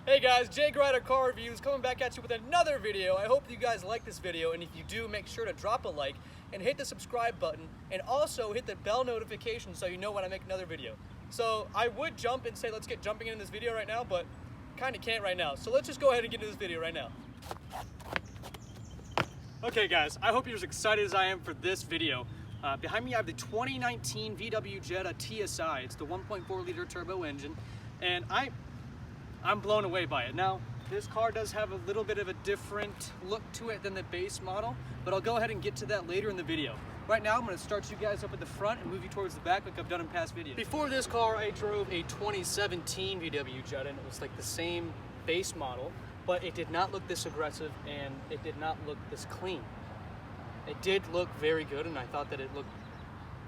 Hey guys, Jake Ryder Car Reviews coming back at you with another video. I hope you guys like this video, and if you do, make sure to drop a like and hit the subscribe button, and also hit the bell notification so you know when I make another video. So I would jump and say let's get jumping in this video right now, but kind of can't right now. So let's just go ahead and get into this video right now. Okay guys, I hope you're as excited as I am for this video. Behind me I have the 2019 VW Jetta TSI. It's the 1.4 liter turbo engine, and I'm blown away by it. Now, this car does have a little bit of a different look to it than the base model, but I'll go ahead and get to that later in the video. Right now, I'm gonna start you guys up at the front and move you towards the back like I've done in past videos. Before this car, I drove a 2017 VW Jetta, and it was like the same base model, but it did not look this aggressive, and it did not look this clean. It did look very good, and I thought that it looked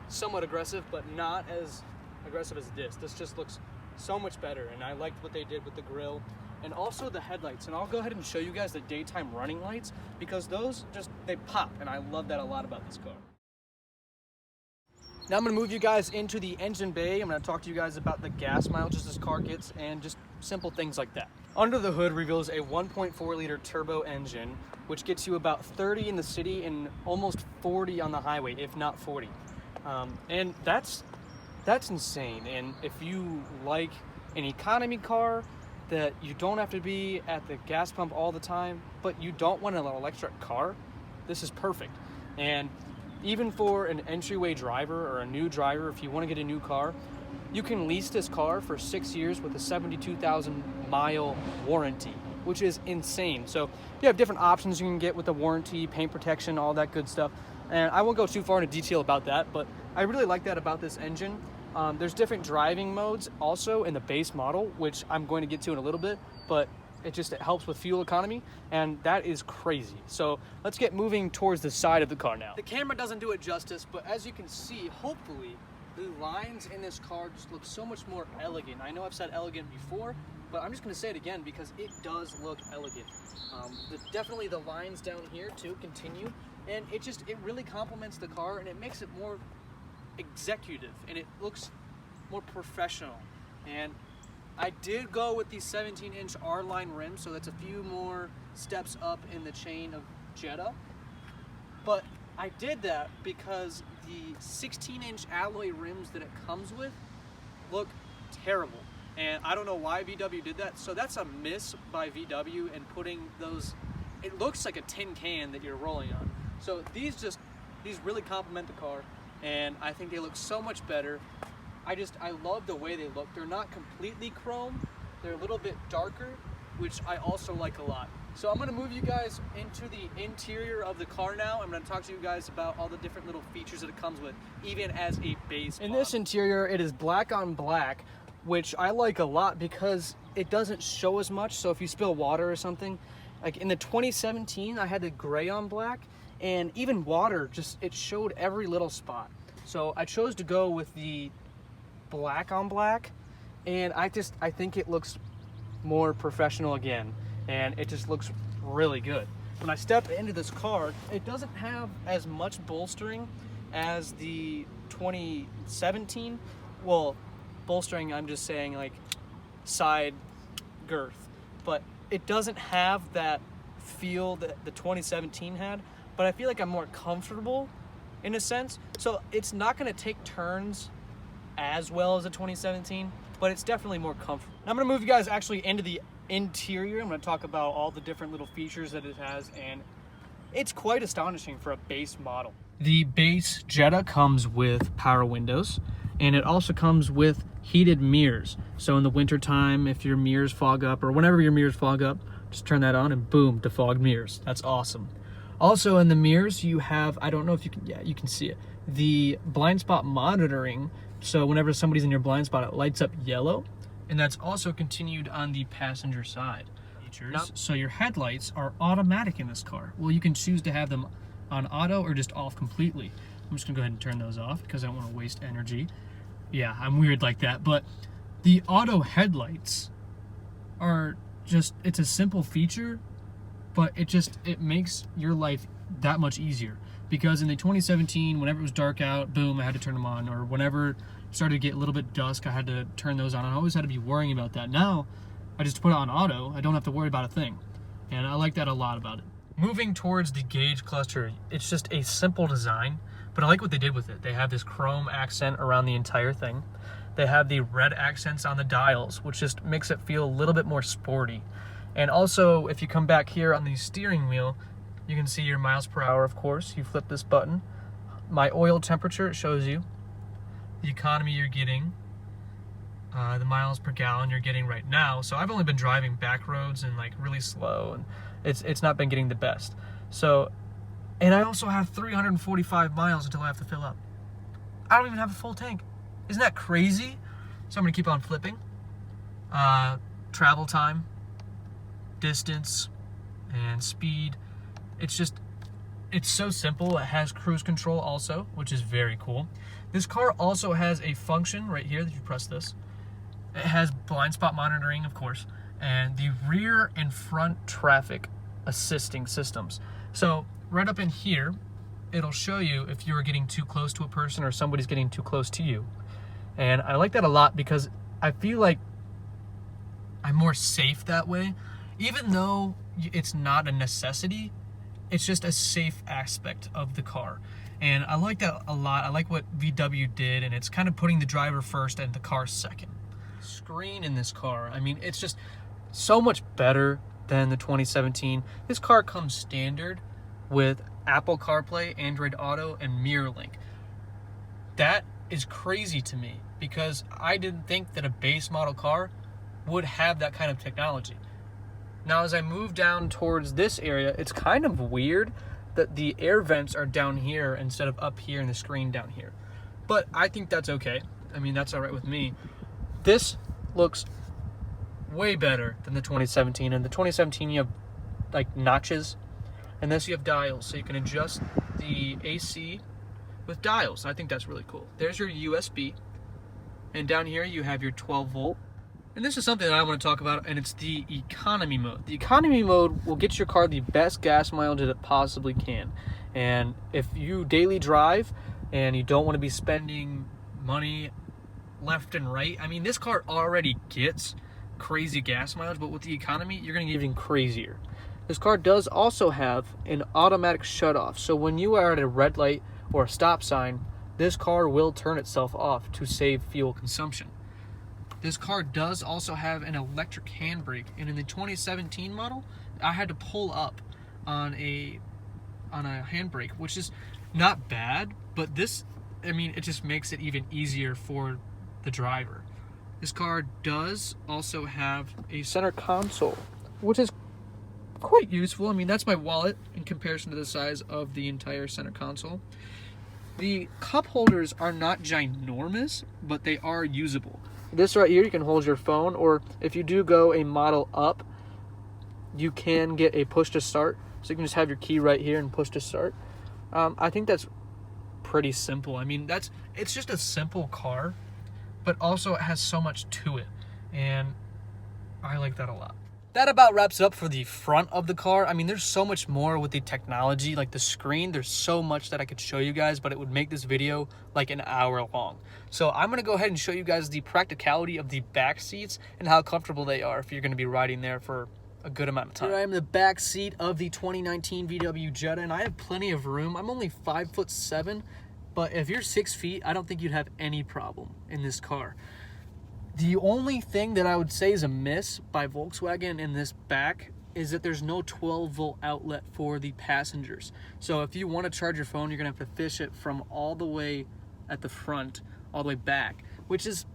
somewhat aggressive, but not as aggressive as this. This just looks so much better, and I liked what they did with the grille and also the headlights. And I'll go ahead and show you guys the daytime running lights, because those they pop, and I love that a lot about this car. Now I'm going to move you guys into the engine bay. I'm going to talk to you guys about the gas mileage this car gets and just simple things like that. Under the hood reveals a 1.4 liter turbo engine, which gets you about 30 in the city and almost 40 on the highway, if not 40. And that's insane. And if you like an economy car that you don't have to be at the gas pump all the time, but you don't want an electric car, this is perfect. And even for an entryway driver or a new driver, if you want to get a new car, you can lease this car for 6 years with a 72,000 mile warranty, which is insane. So you have different options you can get with the warranty, paint protection, all that good stuff. And I won't go too far into detail about that, but I really like that about this engine. There's different driving modes also in the base model, which I'm going to get to in a little bit, but it helps with fuel economy, and that is crazy. So let's get moving towards the side of the car now. The camera doesn't do it justice, but as you can see, hopefully, the lines in this car just look so much more elegant. I know I've said elegant before, but I'm just gonna say it again because it does look elegant. Definitely the lines down here too continue, and it really complements the car, and it makes it more executive, and it looks more professional. And I did go with the 17-inch R-line rims, so that's a few more steps up in the chain of Jetta. But I did that because the 16-inch alloy rims that it comes with look terrible. And I don't know why VW did that. So that's a miss by VW in putting those, it looks like a tin can that you're rolling on. So these really complement the car, and I think they look so much better. I love the way they look. They're not completely chrome. They're a little bit darker, which I also like a lot. So I'm gonna move you guys into the interior of the car now. I'm gonna talk to you guys about all the different little features that it comes with, even as a base model. In this interior, it is black on black, which I like a lot because it doesn't show as much. So if you spill water or something, like in the 2017, I had the gray on black, and even water, it showed every little spot. So I chose to go with the black on black, and I think it looks more professional again, and it just looks really good. When I step into this car, it doesn't have as much bolstering as the 2017. Well, bolstering, I'm just saying like side girth, but it doesn't have that feel that the 2017 had, but I feel like I'm more comfortable in a sense. So it's not going to take turns as well as the 2017, but it's definitely more comfortable. Now I'm going to move you guys actually into the interior. I'm going to talk about all the different little features that it has, and it's quite astonishing for a base model. The base Jetta comes with power windows, and it also comes with heated mirrors. So in the winter time, if your mirrors fog up, or whenever your mirrors fog up, just turn that on and boom, defogged mirrors. That's awesome. Also in the mirrors, you have, I don't know if you can, yeah, you can see it, the blind spot monitoring. So whenever somebody's in your blind spot, it lights up yellow, and that's also continued on the passenger side. So your headlights are automatic in this car. Well, you can choose to have them on auto or just off completely. I'm just gonna go ahead and turn those off because I don't want to waste energy. Yeah, I'm weird like that, but the auto headlights are it's a simple feature, but it makes your life that much easier. Because in the 2017, whenever it was dark out, boom, I had to turn them on. Or whenever it started to get a little bit dusk, I had to turn those on. I always had to be worrying about that. Now, I just put it on auto. I don't have to worry about a thing. And I like that a lot about it. Moving towards the gauge cluster, it's just a simple design, but I like what they did with it. They have this chrome accent around the entire thing. They have the red accents on the dials, which just makes it feel a little bit more sporty. And also, if you come back here on the steering wheel, you can see your miles per hour, of course. You flip this button. My oil temperature, it shows you. The economy you're getting. The miles per gallon you're getting right now. So I've only been driving back roads and like really slow, and it's not been getting the best. So, and I also have 345 miles until I have to fill up. I don't even have a full tank. Isn't that crazy? So I'm gonna keep on flipping. Travel time, distance, and speed. It's so simple. It has cruise control also, which is very cool. This car also has a function right here that you press this. It has blind spot monitoring, of course, and the rear and front traffic assisting systems. So right up in here, it'll show you if you're getting too close to a person or somebody's getting too close to you. And I like that a lot because I feel like I'm more safe that way. Even though it's not a necessity, it's just a safe aspect of the car. And I like that a lot. I like what VW did, and it's kind of putting the driver first and the car second. Screen in this car, I mean, it's just so much better than the 2017. This car comes standard with Apple CarPlay, Android Auto, and MirrorLink. That is crazy to me because I didn't think that a base model car would have that kind of technology. Now, as I move down towards this area, it's kind of weird that the air vents are down here instead of up here and the screen down here. But I think that's okay. I mean, that's all right with me. This looks way better than the 2017. In the 2017, you have like notches, and this you have dials, so you can adjust the AC with dials. I think that's really cool. There's your USB, and down here you have your 12 volt. And this is something that I want to talk about, and it's the economy mode. The economy mode will get your car the best gas mileage that it possibly can. And if you daily drive and you don't want to be spending money left and right, I mean, this car already gets crazy gas mileage, but with the economy, you're going to get even crazier. This car does also have an automatic shutoff. So when you are at a red light or a stop sign, this car will turn itself off to save fuel consumption. This car does also have an electric handbrake, and in the 2017 model, I had to pull up on a handbrake, which is not bad, but this, I mean, it just makes it even easier for the driver. This car does also have a center console, which is quite useful. I mean, that's my wallet in comparison to the size of the entire center console. The cup holders are not ginormous, but they are usable. This right here, you can hold your phone, or if you do go a model up, you can get a push to start. So you can just have your key right here and push to start. I think that's pretty simple. I mean, it's just a simple car, but also it has so much to it, and I like that a lot. That about wraps up for the front of the car. I mean, there's so much more with the technology, like the screen. There's so much that I could show you guys, but it would make this video like an hour long. So I'm gonna go ahead and show you guys the practicality of the back seats and how comfortable they are if you're gonna be riding there for a good amount of time. Here I am in the back seat of the 2019 VW Jetta, and I have plenty of room. I'm only 5'7", but if you're 6 feet, I don't think you'd have any problem in this car. The only thing that I would say is a miss by Volkswagen in this back is that there's no 12 volt outlet for the passengers. So if you want to charge your phone, you're gonna have to fish it from all the way at the front, all the way back, which is,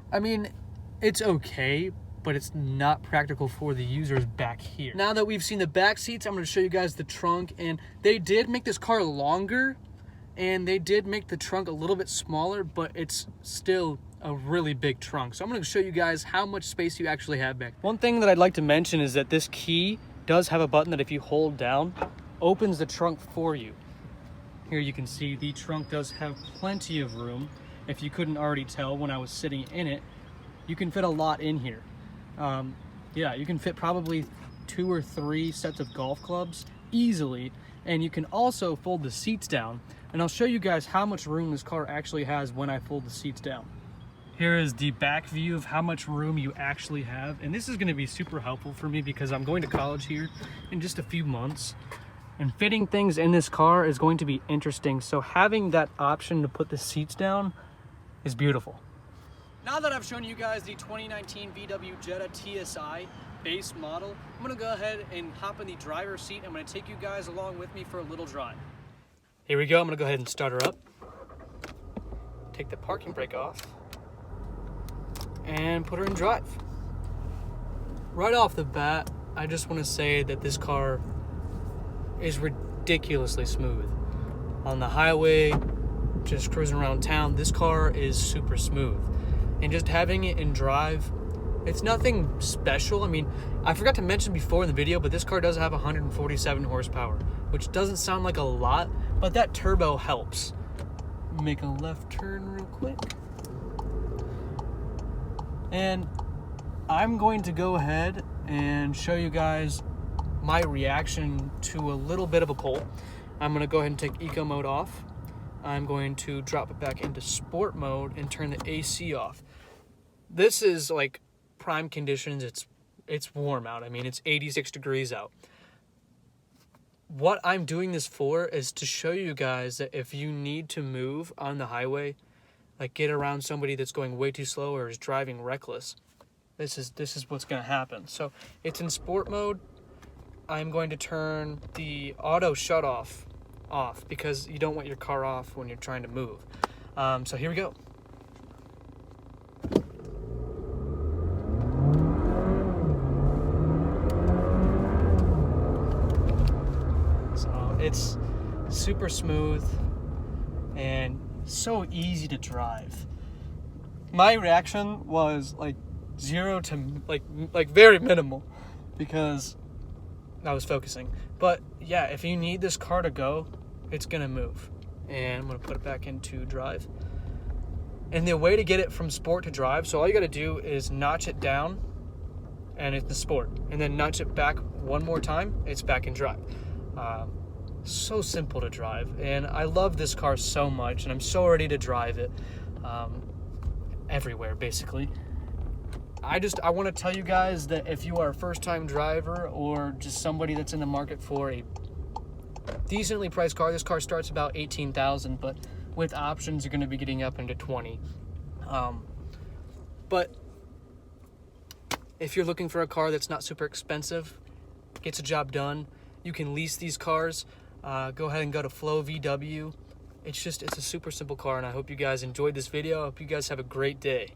I mean, it's okay, but it's not practical for the users back here. Now that we've seen the back seats, I'm gonna show you guys the trunk, and they did make this car longer, and they did make the trunk a little bit smaller, but it's still a really big trunk. So I'm going to show you guys how much space you actually have back. One thing that I'd like to mention is that this key does have a button that if you hold down, opens the trunk for you. Here you can see the trunk does have plenty of room. If you couldn't already tell when I was sitting in it, you can fit a lot in here. Yeah, you can fit probably 2 or 3 sets of golf clubs easily, and you can also fold the seats down. And I'll show you guys how much room this car actually has when I fold the seats down. Here is the back view of how much room you actually have. And this is gonna be super helpful for me because I'm going to college here in just a few months. And fitting things in this car is going to be interesting. So having that option to put the seats down is beautiful. Now that I've shown you guys the 2019 VW Jetta TSI base model, I'm gonna go ahead and hop in the driver's seat. I'm gonna take you guys along with me for a little drive. Here we go, I'm gonna go ahead and start her up. Take the parking brake off and put her in drive. Right off the bat, I just wanna say that this car is ridiculously smooth. On the highway, just cruising around town, this car is super smooth. And just having it in drive, it's nothing special. I mean, I forgot to mention before in the video, but this car does have 147 horsepower, which doesn't sound like a lot, but that turbo helps. Make a left turn real quick. And I'm going to go ahead and show you guys my reaction to a little bit of a pull. I'm gonna go ahead and take eco mode off. I'm going to drop it back into sport mode and turn the AC off. This is like prime conditions. It's warm out. I mean, it's 86 degrees out. What I'm doing this for is to show you guys that if you need to move on the highway, like get around somebody that's going way too slow or is driving reckless, this is what's gonna happen. So it's in sport mode. I'm going to turn the auto shut off because you don't want your car off when you're trying to move. So here we go. So it's super smooth and so easy to drive. My reaction was like 0 to like very minimal because I was focusing. But yeah, if you need this car to go, it's gonna move. And I'm gonna put it back into drive. And the way to get it from sport to drive, so all you gotta do is notch it down and it's the sport. And then notch it back one more time, it's back in drive. So simple to drive. And I love this car so much and I'm so ready to drive it everywhere basically. I want to tell you guys that if you are a first-time driver or just somebody that's in the market for a decently priced car, this car starts about $18,000, but with options, you're going to be getting up into $20,000. But if you're looking for a car that's not super expensive, gets a job done, you can lease these cars. Go ahead and go to Flow VW. It's a super simple car, and I hope you guys enjoyed this video. I hope you guys have a great day.